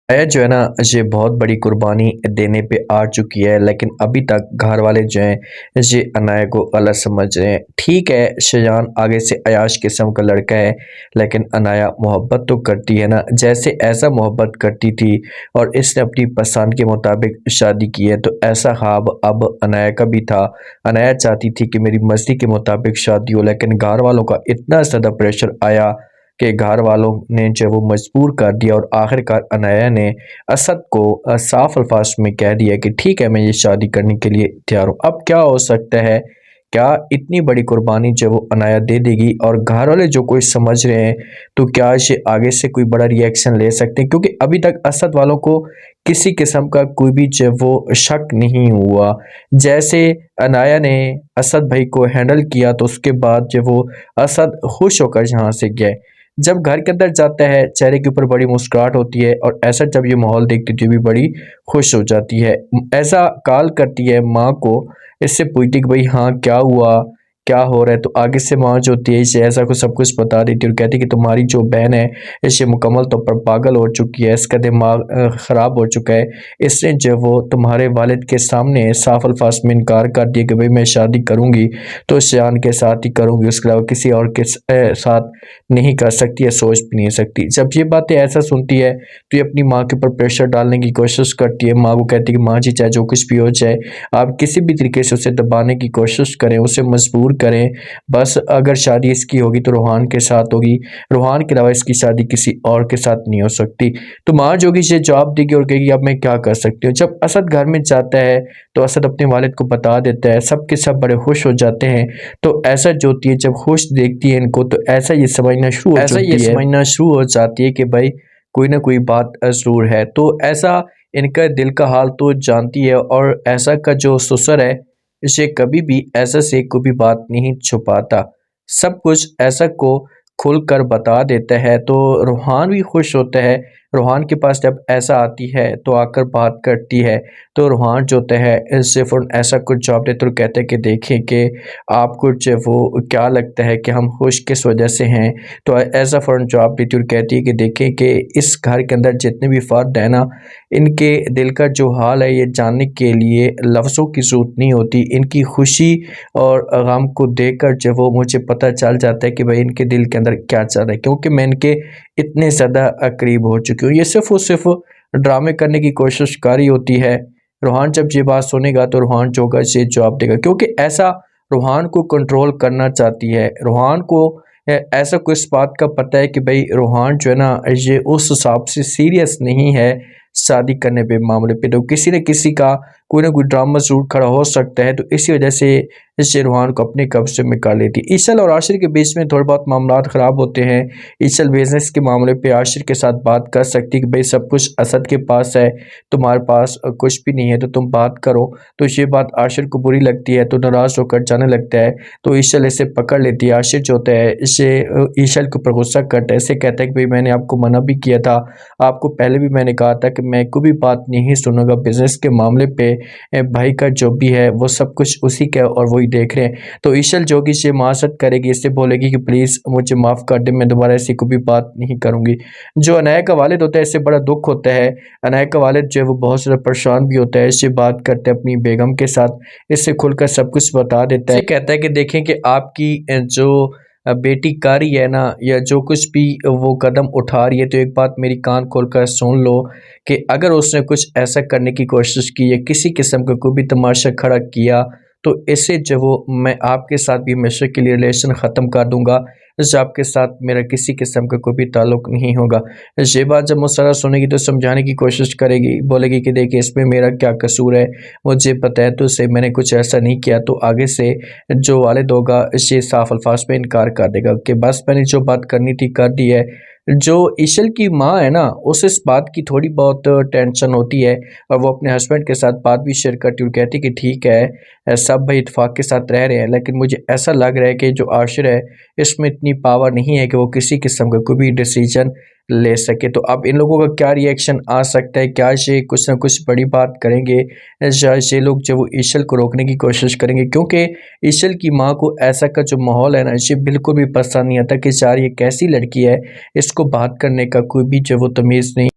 अनाया जो है ना, ये बहुत बड़ी कुर्बानी देने पे आ चुकी है, लेकिन अभी तक घर वाले जो हैं ये अनाया को गलत समझ रहे हैं। ठीक है, शेजान आगे से अयाश किस्म का लड़का है, लेकिन अनाया मोहब्बत तो करती है ना, जैसे ऐसा मोहब्बत करती थी और इसने अपनी पसंद के मुताबिक शादी की है, तो ऐसा ख्वाब अब अनाया का भी था। अनाया चाहती थी कि मेरी मर्जी के मुताबिक शादी हो, लेकिन घर वालों का इतना ज़्यादा प्रेशर आया के घर वालों ने जो वो मजबूर कर दिया और आखिरकार अनाया ने असद को साफ अल्फाज में कह दिया कि ठीक है, मैं ये शादी करने के लिए तैयार हूँ। अब क्या हो सकता है, क्या इतनी बड़ी कुर्बानी जो वो अनाया दे देगी और घर वाले जो कोई समझ रहे हैं, तो क्या ये आगे से कोई बड़ा रिएक्शन ले सकते हैं, क्योंकि अभी तक असद वालों को किसी किस्म का कोई भी जो वो शक नहीं हुआ। जैसे अनाया ने असद भाई को हैंडल किया, तो उसके बाद जब वो असद खुश होकर यहाँ से गए, जब घर के अंदर जाता है चेहरे के ऊपर बड़ी मुस्कुराहट होती है और ऐसा जब ये माहौल देखती है तो भी बड़ी खुश हो जाती है। ऐसा कॉल करती है माँ को, इससे पूछती कि भाई हाँ क्या हुआ, क्या हो रहा है। तो आगे से माँ जो होती है इसे ऐसा कुछ सब कुछ बता देती है और कहती है कि तुम्हारी जो बहन है इसे मुकम्मल तौर पर पागल हो चुकी है, इसका दिमाग ख़राब हो चुका है। इसने जो वो तुम्हारे वालिद के सामने साफ अल्फाज में इनकार कर दिया कि भाई मैं शादी करूँगी तो शान के साथ ही करूँगी, उसके अलावा किसी और के साथ नहीं कर सकती है, सोच भी नहीं सकती। जब ये बातें ऐसा सुनती है तो ये अपनी माँ के ऊपर प्रेशर डालने की कोशिश करती है। माँ को कहती है कि माँ जी चाहे जो कुछ भी हो जाए, आप किसी भी तरीके से उसे दबाने की कोशिश करें, उसे मजबूर करें, बस अगर शादी इसकी होगी तो रूहान के साथ होगी, रूहान के अलावा इसकी शादी किसी और के साथ नहीं हो सकती। तो माँ जो कि ये जवाब देगी और कहेगी अब मैं क्या कर सकती हूँ। जब असद घर में जाता है तो असद अपने वालिद को बता देता है, सब के सब बड़े खुश हो जाते हैं। तो ऐसा जो होती है जब खुश देखती है इनको, तो ऐसा ये समझना शुरू हो जाती है कि भाई कोई ना कोई बात ज़रूर है। तो ऐसा इनका दिल का हाल तो जानती है, और ऐसा का जो ससुर है इसे कभी भी ऐसा से कोई भी बात नहीं छुपाता, सब कुछ ऐसा को खुल कर बता देता है। तो रूहान भी खुश होता है। रूहान के पास जब ऐसा आती है तो आकर बात करती है, तो रूहान जो होता है इससे फ़ौरन ऐसा कुछ जवाब देते और कहते हैं कि देखें कि आपको जो वो क्या लगता है कि हम खुश किस वजह से हैं। तो ऐसा फ़ौरन जवाब देती और कहती है कि देखें कि इस घर के अंदर जितने भी फ़र्द हैं ना, इनके दिल का जो हाल है ये जानने के लिए लफ्ज़ों की ज़रूरत नहीं होती। इनकी खुशी और गम को देखकर जो वो मुझे पता चल जाता है कि भाई इनके दिल के अंदर क्या चल रहा है, क्योंकि मैं इनके इतने ज़्यादा करीब हो चुकी हूँ। ये सिर्फ़ और सिर्फ़ ड्रामे करने की कोशिश कर रही होती है। रूहान जब ये बात सुनेगा तो रूहान जो होगा इसे जवाब देगा, क्योंकि ऐसा रूहान को कंट्रोल करना चाहती है। रूहान को ऐसा कुछ इस बात का पता है कि भाई रूहान जो है ना ये उस हिसाब से सीरियस नहीं है शादी करने पे मामले पे, तो किसी न किसी का कोई ना कोई ड्रामा ज़रूर खड़ा हो सकता है। तो इसी वजह से इस रूहान को अपने कब्जे में कर लेती है। ईशल और आशिर के बीच में थोड़े बहुत मामलात ख़राब होते हैं। ईशल बिजनेस के मामले पे आशिर के साथ बात कर सकती है कि भाई सब कुछ असद के पास है, तुम्हारे पास कुछ भी नहीं है, तो तुम बात करो। तो ये बात आशिर को बुरी लगती है, तो नाराज़ होकर जाने लगता है। तो ईशल इसे पकड़ लेती है। आशिर जो होता है इसे ईशल के ऊपर गुस्सा करता है, इसे कहता है कि भाई मैंने आपको मना भी किया था, आपको पहले भी मैंने कहा था कि मैं कोई भी बात नहीं सुनूंगा बिजनेस के मामले पे। भाई का जो भी है वो सब कुछ उसी का और वही देख रहे हैं। तो ईशल जो कि इसे माजरत करेगी, इससे बोलेगी कि प्लीज़ मुझे माफ़ कर दे, मैं दोबारा ऐसी कोई भी बात नहीं करूँगी। जो अनाया का वालिद होता है इससे बड़ा दुख होता है। अनाया का वालिद जो है वो बहुत ज़्यादा परेशान भी होता है, इससे बात करते हैं अपनी बेगम के साथ, इससे खुलकर सब कुछ बता देता है। कहता है कि देखें कि आपकी जो बेटी कर रही है ना, या जो कुछ भी वो कदम उठा रही है, तो एक बात मेरी कान खोलकर सुन लो कि अगर उसने कुछ ऐसा करने की कोशिश की या किसी किस्म का कोई भी तमाशा खड़ा किया, तो इससे जो वो मैं आपके साथ भी हमेशा के लिए रिलेशन ख़त्म कर दूंगा, इससे आपके साथ मेरा किसी किस्म का कोई भी ताल्लुक़ नहीं होगा। ये बात जब मुसर्रा सुनेगी तो समझाने की कोशिश करेगी, बोलेगी कि देखिए इसमें मेरा क्या कसूर है, मुझे पता है तो उससे मैंने कुछ ऐसा नहीं किया। तो आगे से जो वालिद होगा इसे साफ अल्फाज में इनकार कर देगा कि बस मैंने जो बात करनी थी कर दी है। जो ईशल की माँ है ना, उसे इस बात की थोड़ी बहुत टेंशन होती है, और वो अपने हस्बैंड के साथ बात भी शेयर करती है और कहती है कि ठीक है, सब भाई इत्तेफाक के साथ रह रहे हैं, लेकिन मुझे ऐसा लग रहा है कि जो आशिर है इसमें इतनी पावर नहीं है कि वो किसी किस्म का कोई भी डिसीजन ले सके। तो अब इन लोगों का क्या रिएक्शन आ सकता है, क्या ये कुछ ना कुछ बड़ी बात करेंगे, या ये लोग जो वो ईशल को रोकने की कोशिश करेंगे, क्योंकि ईशल की माँ को ऐसा का जो माहौल है ना इसे बिल्कुल भी पसंद नहीं आता कि यार ये कैसी लड़की है, इसको बात करने का कोई भी जो वो तमीज़ नहीं।